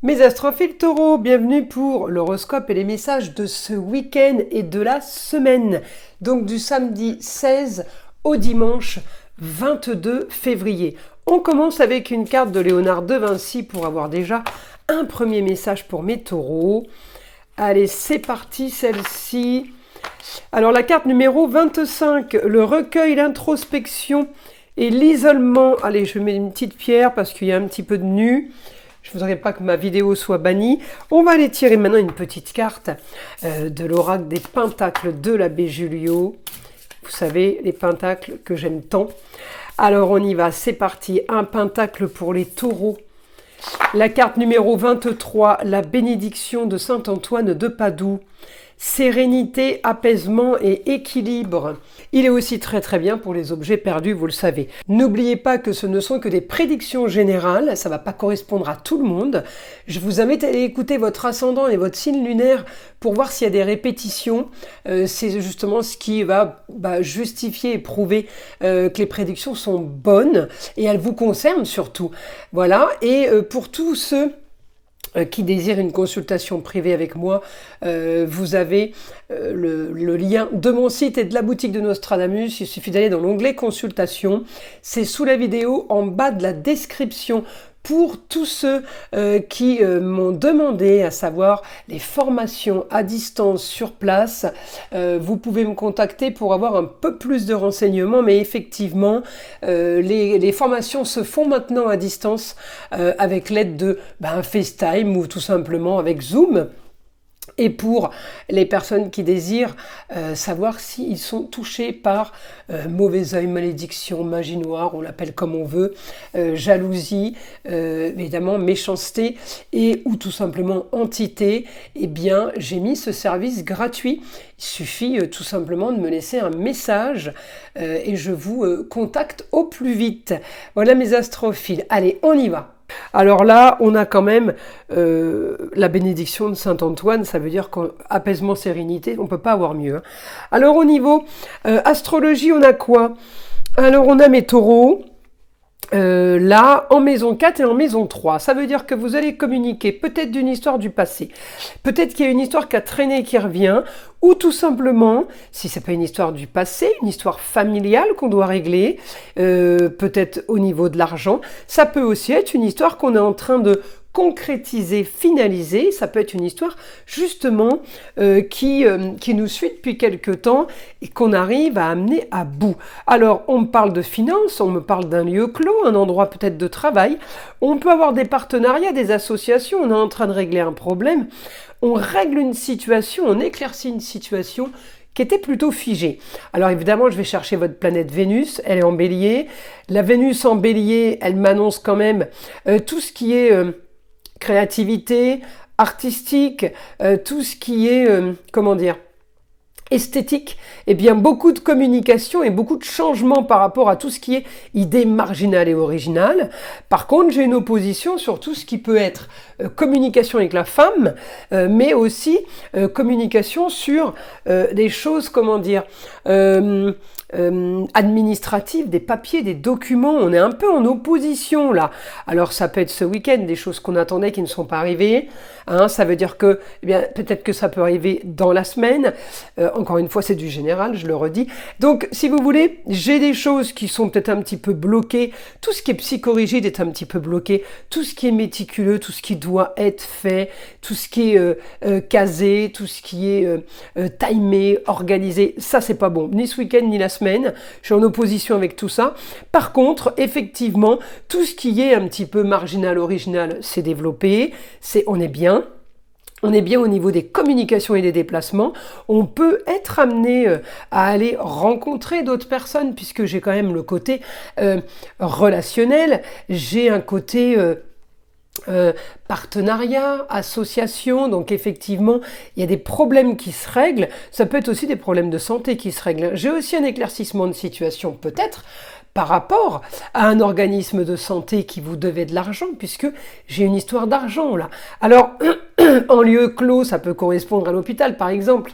Mes astrophiles taureaux, bienvenue pour l'horoscope et les messages de ce week-end et de la semaine. Donc du samedi 16 au dimanche 22 février. On commence avec une carte de Léonard de Vinci pour avoir déjà un premier message pour mes taureaux. Allez, c'est parti, celle-ci. Alors la carte numéro 25, le recueil, l'introspection et l'isolement. Allez, je mets une petite pierre parce qu'il y a un petit peu de nu. Je ne voudrais pas que ma vidéo soit bannie. On va aller tirer maintenant une petite carte de l'oracle des pentacles de l'abbé Julio. Vous savez, les pentacles que j'aime tant. Alors on y va, c'est parti. Un pentacle pour les taureaux. La carte numéro 23, la bénédiction de saint Antoine de Padoue. Sérénité, apaisement et équilibre. Il est aussi très très bien pour les objets perdus, vous le savez. N'oubliez pas que ce ne sont que des prédictions générales, ça ne va pas correspondre à tout le monde. Je vous invite à aller écouter votre ascendant et votre signe lunaire pour voir s'il y a des répétitions. C'est justement ce qui va justifier et prouver que les prédictions sont bonnes et elles vous concernent surtout. Voilà, et pour tous ceux qui désire une consultation privée avec moi, vous avez le lien de mon site et de la boutique de Nostradamus. Il suffit d'aller dans l'onglet consultation. C'est sous la vidéo en bas de la description. Pour tous ceux qui m'ont demandé, à savoir les formations à distance sur place, vous pouvez me contacter pour avoir un peu plus de renseignements, mais effectivement, les formations se font maintenant à distance avec l'aide de FaceTime ou tout simplement avec Zoom. Et pour les personnes qui désirent savoir s'ils sont touchés par mauvais œil, malédiction, magie noire, on l'appelle comme on veut, jalousie, évidemment méchanceté et ou tout simplement entité, eh bien j'ai mis ce service gratuit. Il suffit tout simplement de me laisser un message et je vous contacte au plus vite. Voilà mes astrophiles. Allez, on y va. Alors là, on a quand même la bénédiction de Saint-Antoine, ça veut dire qu'apaisement, sérénité, on ne peut pas avoir mieux. Hein. Alors au niveau astrologie, on a quoi? Alors on a mes taureaux, là, en maison 4 et en maison 3. Ça veut dire que vous allez communiquer peut-être d'une histoire du passé. Peut-être qu'il y a une histoire qui a traîné et qui revient. Ou tout simplement, si ce n'est pas une histoire du passé, une histoire familiale qu'on doit régler, peut-être au niveau de l'argent. Ça peut aussi être une histoire qu'on est en train de concrétiser, finaliser. Ça peut être une histoire justement qui nous suit depuis quelque temps et qu'on arrive à amener à bout. Alors, on me parle de finances, on me parle d'un lieu clos, un endroit peut-être de travail. On peut avoir des partenariats, des associations, on est en train de régler un problème. On règle une situation, on éclaircit une situation qui était plutôt figée. Alors évidemment, je vais chercher votre planète Vénus, elle est en bélier. La Vénus en bélier, elle m'annonce quand même tout ce qui est créativité, artistique, tout ce qui est, esthétique, eh bien beaucoup de communication et beaucoup de changements par rapport à tout ce qui est idée marginale et originale. Par contre, j'ai une opposition sur tout ce qui peut être communication avec la femme, mais aussi communication sur des choses, administratives, des papiers, des documents. On est un peu en opposition là. Alors ça peut être ce week-end, des choses qu'on attendait qui ne sont pas arrivées. Hein, ça veut dire que, eh bien, peut-être que ça peut arriver dans la semaine. Encore une fois, c'est du général, je le redis. Donc, si vous voulez, j'ai des choses qui sont peut-être un petit peu bloquées. Tout ce qui est psychorigide est un petit peu bloqué. Tout ce qui est méticuleux, tout ce qui doit être fait, tout ce qui est casé, tout ce qui est timé, organisé, ça, c'est pas bon. Ni ce week-end, ni la semaine. Je suis en opposition avec tout ça. Par contre, effectivement, tout ce qui est un petit peu marginal, original, c'est développé. On est bien. On est bien au niveau des communications et des déplacements. On peut être amené à aller rencontrer d'autres personnes puisque j'ai quand même le côté relationnel. J'ai un côté partenariat, association. Donc effectivement, il y a des problèmes qui se règlent. Ça peut être aussi des problèmes de santé qui se règlent. J'ai aussi un éclaircissement de situation peut-être par rapport à un organisme de santé qui vous devait de l'argent, puisque j'ai une histoire d'argent là. Alors, en lieu clos, ça peut correspondre à l'hôpital, par exemple.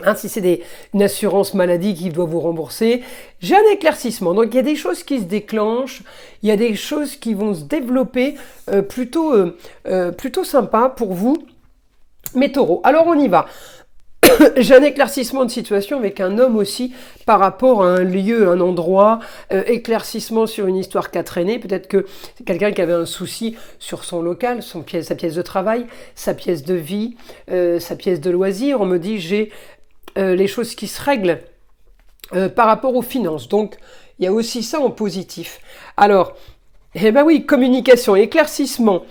Hein, si c'est une assurance maladie qui doit vous rembourser, j'ai un éclaircissement. Donc il y a des choses qui se déclenchent, il y a des choses qui vont se développer plutôt sympa pour vous, mes taureaux. Alors on y va. J'ai un éclaircissement de situation avec un homme aussi par rapport à un lieu, un endroit, éclaircissement sur une histoire qui a traîné. Peut-être que c'est quelqu'un qui avait un souci sur son local, sa pièce de travail, sa pièce de vie, sa pièce de loisir. On me dit j'ai les choses qui se règlent par rapport aux finances. Donc il y a aussi ça en positif. Alors, eh ben oui, communication, éclaircissement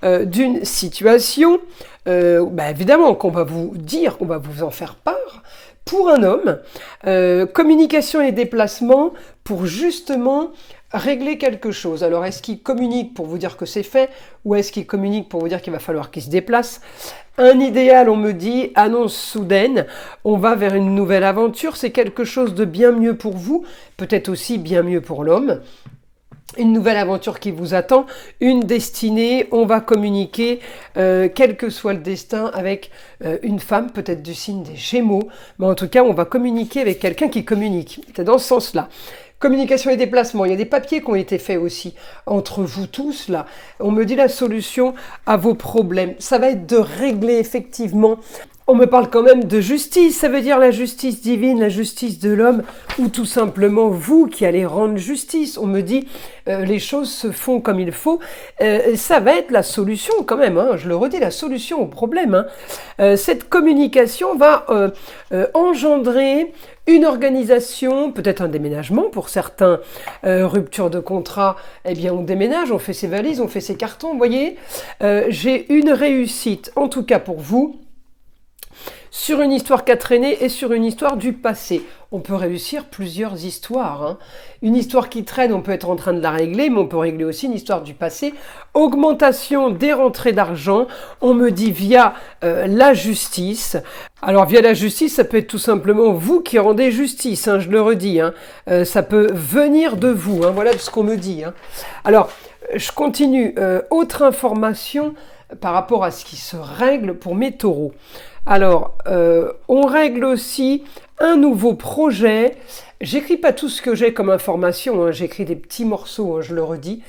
d'une situation, évidemment qu'on va vous dire, qu'on va vous en faire part, pour un homme, communication et déplacement pour justement régler quelque chose. Alors est-ce qu'il communique pour vous dire que c'est fait, ou est-ce qu'il communique pour vous dire qu'il va falloir qu'il se déplace? Un idéal, on me dit, annonce soudaine, on va vers une nouvelle aventure, c'est quelque chose de bien mieux pour vous, peut-être aussi bien mieux pour l'homme. Une nouvelle aventure qui vous attend, une destinée, on va communiquer, quel que soit le destin, avec une femme, peut-être du signe des Gémeaux, mais en tout cas, on va communiquer avec quelqu'un qui communique. C'est dans ce sens-là. Communication et déplacement, il y a des papiers qui ont été faits aussi entre vous tous, là. On me dit la solution à vos problèmes. Ça va être de régler effectivement. On me parle quand même de justice, ça veut dire la justice divine, la justice de l'homme, ou tout simplement vous qui allez rendre justice. On me dit les choses se font comme il faut. Ça va être la solution quand même, hein, je le redis, la solution au problème. Hein. Cette communication va engendrer une organisation, peut-être un déménagement pour certains, rupture de contrat, eh bien on déménage, on fait ses valises, on fait ses cartons, vous voyez. J'ai une réussite, en tout cas pour vous, sur une histoire qui a traîné et sur une histoire du passé. On peut réussir plusieurs histoires. Hein. Une histoire qui traîne, on peut être en train de la régler, mais on peut régler aussi une histoire du passé. Augmentation des rentrées d'argent, on me dit via la justice. Alors via la justice, ça peut être tout simplement vous qui rendez justice, hein, je le redis. Hein. Ça peut venir de vous, hein, voilà ce qu'on me dit. Hein. Alors, je continue. Autre information par rapport à ce qui se règle pour mes taureaux. Alors, on règle aussi un nouveau projet. J'écris pas tout ce que j'ai comme information, hein. J'écris des petits morceaux, hein, je le redis,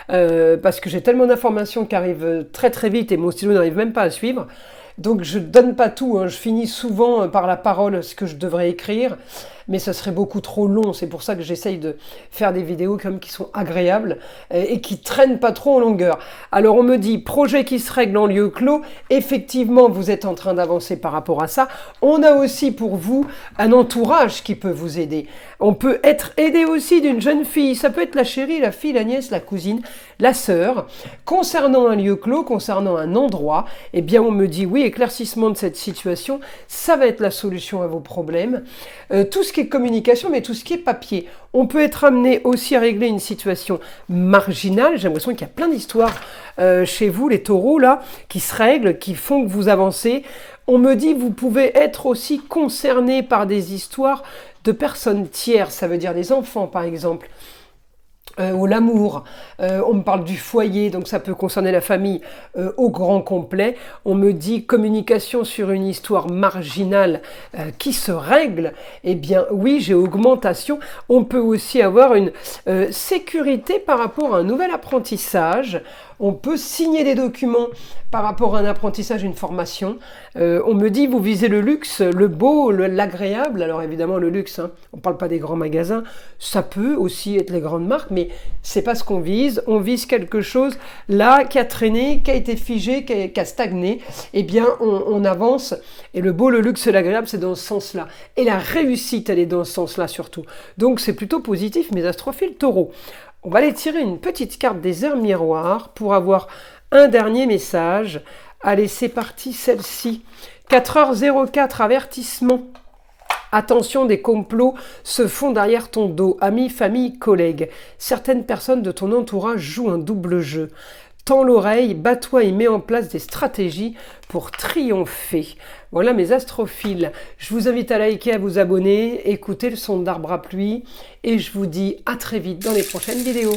parce que j'ai tellement d'informations qui arrivent très très vite et mon stylo n'arrive même pas à suivre. Donc je donne pas tout, hein. Je finis souvent par la parole ce que je devrais écrire, mais ça serait beaucoup trop long. C'est pour ça que j'essaye de faire des vidéos comme qui sont agréables et qui traînent pas trop en longueur. Alors on me dit projet qui se règle en lieu clos. Effectivement, vous êtes en train d'avancer par rapport à ça. On a aussi pour vous un entourage qui peut vous aider. On peut être aidé aussi d'une jeune fille. Ça peut être la chérie, la fille, la nièce, la cousine, la sœur. Concernant un lieu clos, concernant un endroit, eh bien on me dit oui, éclaircissement de cette situation, ça va être la solution à vos problèmes. Tout ce qui est communication, mais tout ce qui est papier. On peut être amené aussi à régler une situation marginale. J'ai l'impression qu'il y a plein d'histoires chez vous, les taureaux, là, qui se règlent, qui font que vous avancez. On me dit vous pouvez être aussi concerné par des histoires de personnes tierces, ça veut dire des enfants par exemple. Ou l'amour, on me parle du foyer, donc ça peut concerner la famille au grand complet. On me dit communication sur une histoire marginale qui se règle. Eh bien oui, j'ai augmentation. On peut aussi avoir une sécurité par rapport à un nouvel apprentissage. On peut signer des documents par rapport à un apprentissage, une formation. On me dit, vous visez le luxe, le beau, l'agréable. Alors évidemment, le luxe, hein, on ne parle pas des grands magasins. Ça peut aussi être les grandes marques, mais c'est pas ce qu'on vise. On vise quelque chose là qui a traîné, qui a été figé, qui a stagné. Eh bien, on avance. Et le beau, le luxe, l'agréable, c'est dans ce sens-là. Et la réussite, elle est dans ce sens-là surtout. Donc c'est plutôt positif, mes astrophiles taureaux. On va aller tirer une petite carte des heures miroirs pour avoir un dernier message. Allez, c'est parti, celle-ci. 4h04, avertissement. Attention, des complots se font derrière ton dos. Amis, famille, collègues. Certaines personnes de ton entourage jouent un double jeu. Tends l'oreille, bats-toi et mets en place des stratégies pour triompher. Voilà mes astrophiles. Je vous invite à liker, à vous abonner, écouter le son d'arbre à pluie et je vous dis à très vite dans les prochaines vidéos.